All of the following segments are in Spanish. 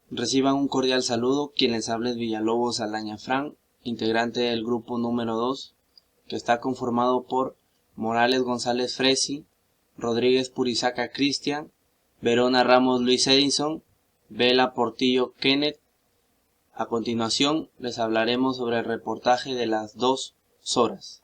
Reciban un cordial saludo, quien les habla es Villalobos Alaña Fran, integrante del grupo número 2, que está conformado por Morales González Fresi, Rodríguez Purizaca Cristian, Verona Ramos Luis Edison, Vela Portillo Kenneth. A continuación les hablaremos sobre el reportaje de las 2 horas.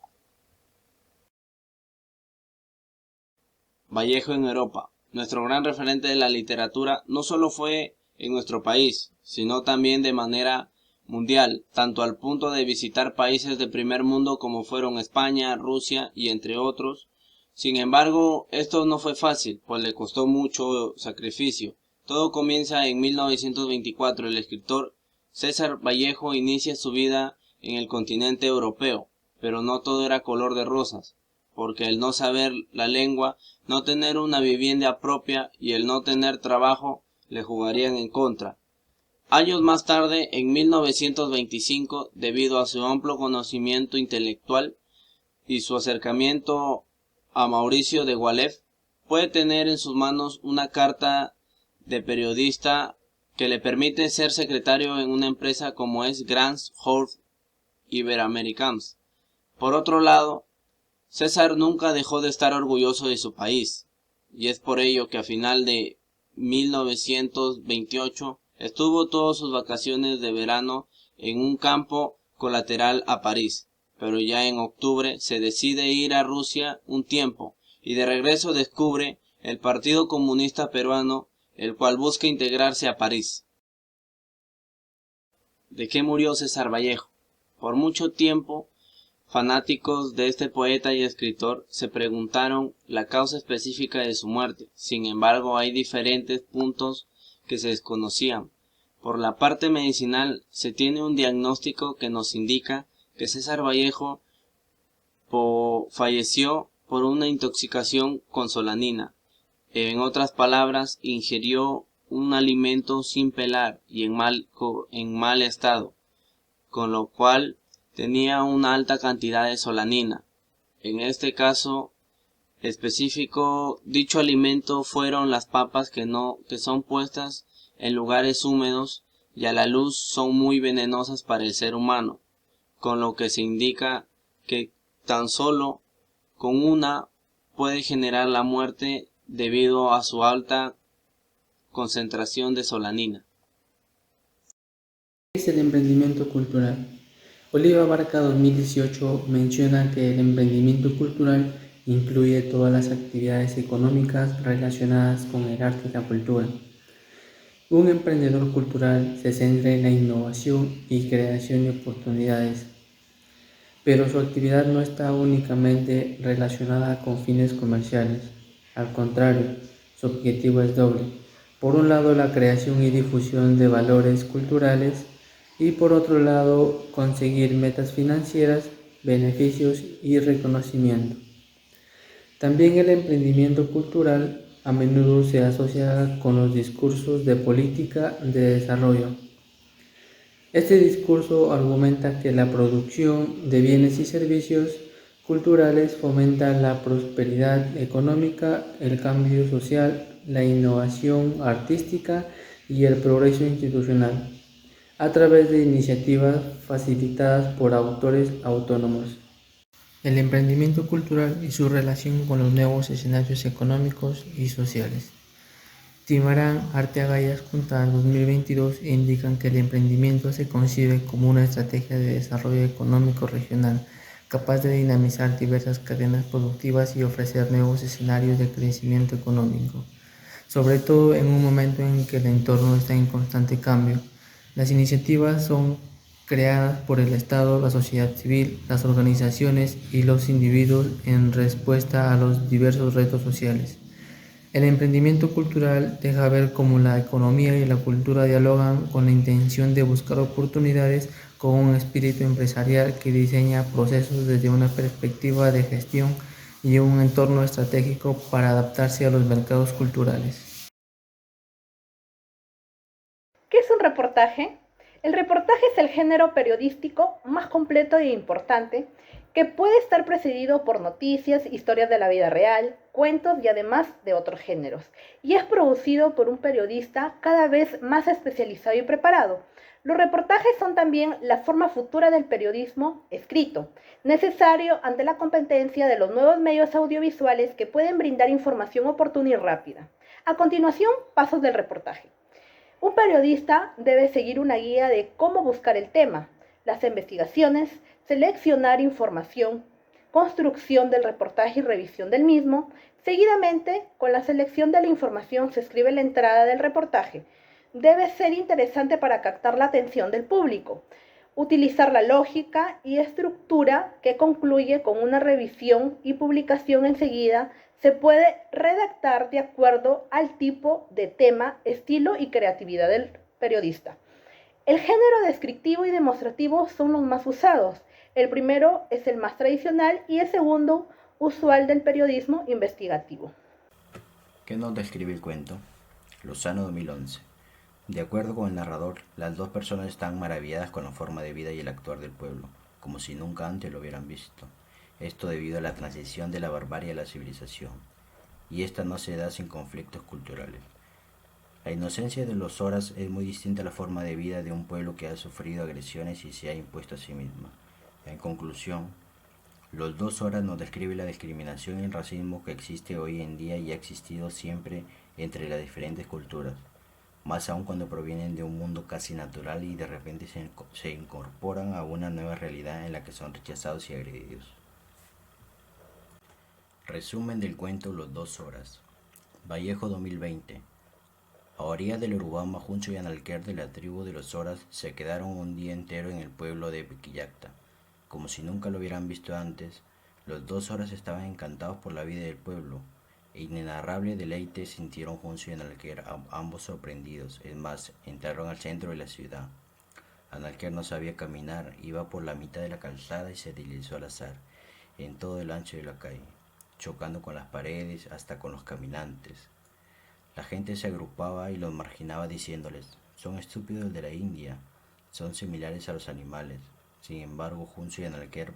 Vallejo en Europa. Nuestro gran referente de la literatura no solo fue en nuestro país, sino también de manera mundial, tanto al punto de visitar países de primer mundo como fueron España, Rusia y entre otros. Sin embargo, esto no fue fácil, pues le costó mucho sacrificio. Todo comienza en 1924. El escritor César Vallejo inicia su vida en el continente europeo, pero no todo era color de rosas, porque el no saber la lengua, no tener una vivienda propia y el no tener trabajo le jugarían en contra. Años más tarde, en 1925, debido a su amplio conocimiento intelectual y su acercamiento a Mauricio de Walef, puede tener en sus manos una carta de periodista que le permite ser secretario en una empresa como es Grants Holt Iberoamericans. Por otro lado, César nunca dejó de estar orgulloso de su país, y es por ello que a final de 1928 estuvo todas sus vacaciones de verano en un campo colateral a París, pero ya en octubre se decide ir a Rusia un tiempo, y de regreso descubre el Partido Comunista Peruano, el cual busca integrarse a París. ¿De qué murió César Vallejo? Por mucho tiempo, fanáticos de este poeta y escritor se preguntaron la causa específica de su muerte. Sin embargo, hay diferentes puntos que se desconocían. Por la parte medicinal, se tiene un diagnóstico que nos indica que César Vallejo falleció por una intoxicación con solanina. En otras palabras, ingirió un alimento sin pelar y en mal estado, con lo cual tenía una alta cantidad de solanina. En este caso específico, dicho alimento fueron las papas que son puestas en lugares húmedos y a la luz son muy venenosas para el ser humano, con lo que se indica que tan solo con una puede generar la muerte debido a su alta concentración de solanina. ¿Qué es el emprendimiento cultural? Oliva Barca 2018 menciona que el emprendimiento cultural incluye todas las actividades económicas relacionadas con el arte y la cultura. Un emprendedor cultural se centra en la innovación y creación de oportunidades, pero su actividad no está únicamente relacionada con fines comerciales. Al contrario, su objetivo es doble. Por un lado, la creación y difusión de valores culturales y por otro lado, conseguir metas financieras, beneficios y reconocimiento. También el emprendimiento cultural a menudo se asocia con los discursos de política de desarrollo. Este discurso argumenta que la producción de bienes y servicios culturales fomenta la prosperidad económica, el cambio social, la innovación artística y el progreso institucional, a través de iniciativas facilitadas por autores autónomos. El emprendimiento cultural y su relación con los nuevos escenarios económicos y sociales. Timarán Arteaga y Ascunta 2022 indican que el emprendimiento se concibe como una estrategia de desarrollo económico regional capaz de dinamizar diversas cadenas productivas y ofrecer nuevos escenarios de crecimiento económico, sobre todo en un momento en que el entorno está en constante cambio. Las iniciativas son creadas por el Estado, la sociedad civil, las organizaciones y los individuos en respuesta a los diversos retos sociales. El emprendimiento cultural deja ver cómo la economía y la cultura dialogan con la intención de buscar oportunidades con un espíritu empresarial que diseña procesos desde una perspectiva de gestión y un entorno estratégico para adaptarse a los mercados culturales. ¿Qué es un reportaje? El reportaje es el género periodístico más completo e importante que puede estar precedido por noticias, historias de la vida real, cuentos y además de otros géneros, y es producido por un periodista cada vez más especializado y preparado. Los reportajes son también la forma futura del periodismo escrito, necesario ante la competencia de los nuevos medios audiovisuales que pueden brindar información oportuna y rápida. A continuación, pasos del reportaje. Un periodista debe seguir una guía de cómo buscar el tema, las investigaciones, seleccionar información, construcción del reportaje y revisión del mismo. Seguidamente, con la selección de la información se escribe la entrada del reportaje. Debe ser interesante para captar la atención del público. Utilizar la lógica y estructura que concluye con una revisión y publicación enseguida. Se puede redactar de acuerdo al tipo de tema, estilo y creatividad del periodista. El género descriptivo y demostrativo son los más usados. El primero es el más tradicional y el segundo usual del periodismo investigativo. ¿Qué nos describe el cuento? Lozano 2011. De acuerdo con el narrador, las dos personas están maravilladas con la forma de vida y el actuar del pueblo, como si nunca antes lo hubieran visto. Esto debido a la transición de la barbarie a la civilización, y esta no se da sin conflictos culturales. La inocencia de los Horas es muy distinta a la forma de vida de un pueblo que ha sufrido agresiones y se ha impuesto a sí misma. En conclusión, los dos Horas nos describe la discriminación y el racismo que existe hoy en día y ha existido siempre entre las diferentes culturas, más aún cuando provienen de un mundo casi natural y de repente se incorporan a una nueva realidad en la que son rechazados y agredidos. Resumen del cuento Los dos Horas. Vallejo 2020. A orillas del Urubamba, Juncho y Analquer de la tribu de los Horas se quedaron un día entero en el pueblo de Piquillacta. Como si nunca lo hubieran visto antes, los dos Horas estaban encantados por la vida del pueblo, e inenarrable deleite sintieron Juncio y Analquer, ambos sorprendidos. Es más, entraron al centro de la ciudad. Analquer no sabía caminar, iba por la mitad de la calzada y se deslizó al azar, en todo el ancho de la calle, chocando con las paredes, hasta con los caminantes. La gente se agrupaba y los marginaba diciéndoles: son estúpidos de la India, son similares a los animales. Sin embargo, Juncio y Analquer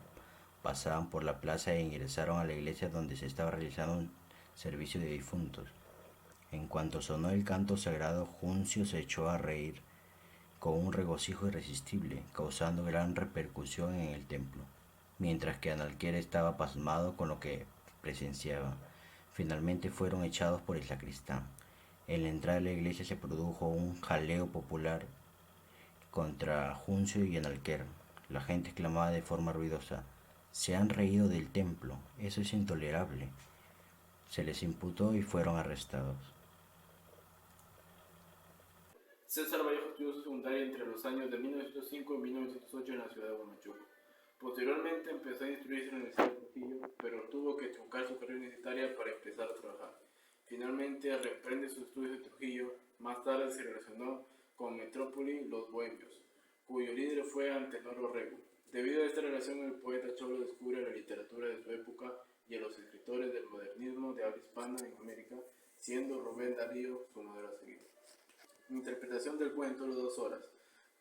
pasaban por la plaza e ingresaron a la iglesia donde se estaba realizando un servicio de difuntos. En cuanto sonó el canto sagrado, Juncio se echó a reír con un regocijo irresistible, causando gran repercusión en el templo, mientras que Analquer estaba pasmado con lo que presenciaba. Finalmente fueron echados por el sacristán. En la entrada de la iglesia se produjo un jaleo popular contra Juncio y Analquer. La gente exclamaba de forma ruidosa: se han reído del templo, eso es intolerable. Se les imputó y fueron arrestados. César Vallejo estudió su secundaria entre los años de 1905 y 1908 en la ciudad de Huamachuco. Posteriormente empezó a instruirse en la Universidad de Trujillo, pero tuvo que truncar su carrera universitaria para empezar a trabajar. Finalmente reemprende sus estudios en Trujillo. Más tarde se relacionó con Metrópoli Los Bohemios, cuyo líder fue Antenor Orrego. Debido a esta relación, el poeta cholo descubre la literatura de su época y a los escritores del modernismo de habla hispana en América, siendo Rubén Darío su modelo a seguir. Interpretación del cuento Los dos Horas.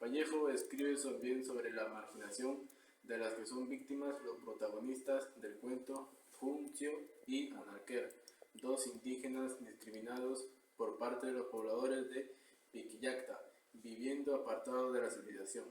Vallejo escribe también sobre la marginación de las que son víctimas los protagonistas del cuento, Juncio y Analquer, dos indígenas discriminados por parte de los pobladores de Piquillacta, viviendo apartados de la civilización.